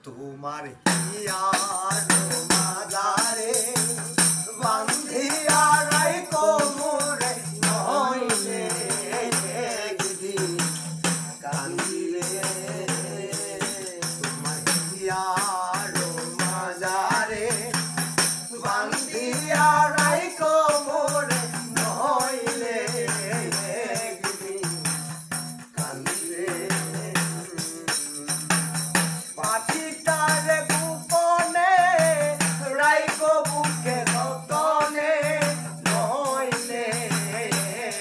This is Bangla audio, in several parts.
তোমার হিয়ার মাজারে বান্ধিয়া রাইখো মোরে নইলে একদিন কান্দিলে তোমার হিয়ার মাজারে বান্ধিয়া রাইখো মোরে নইলে একদিন কান্দিলে পাখিটারে গোপনে রাইখো বুকে রতনে নইলে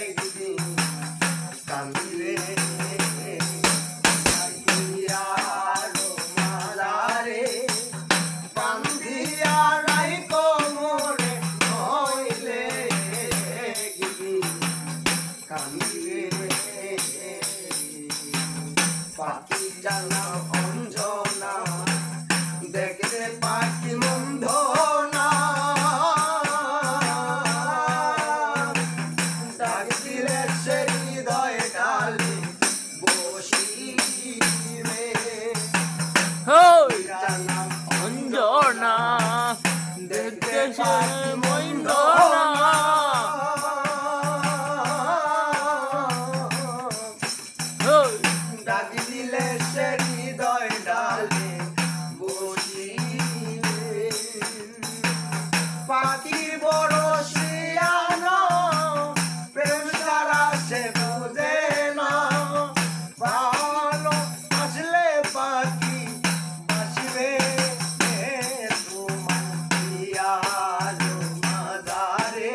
একদিন কান্দিলে হিয়ার মালারে বান্ধিয়া রাইখো মোরে নইলে একদিন কান্দিলে পাখিটা না অঞ্জনা দেখতে পাখি মন্দ না ডাক দিলে সে হৃদয় ডালে বসিবে পাখিটা না অঞ্জনা দেখতে সে মন্দ না ডাক দিলে সে হৃদয় ডালে বসিবে পাখি বড় শিয়ানো প্রেম ছাড়া সে বোঝে না ভালো আসলে পাখি আসবে তোমার হিয়ার মাজারে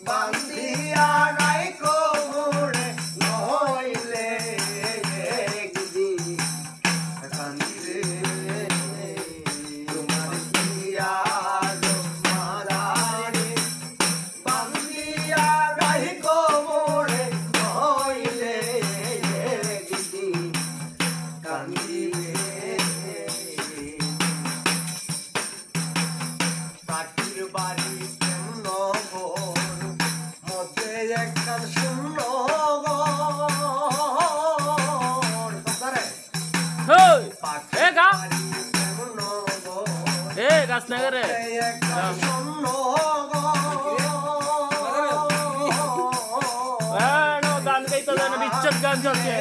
বান্ধিয়া রাইখো মোরে নইলে একদিন কান্দিলে তোমার হিয়ার মাজারে বান্ধিয়া রাইখো মোরে নইলে একদিন কান্দিলে পাখির বাড়ি শূন্য ঘর মধ্যে একটা শূন্য ঘর হেই পাখির এ গা বাড়ি শূন্য ঘর এ গাছ না করে মধ্যে একটা শূন্য ঘর গান গাইতে জানা বিচ্ছেদ গান চলছে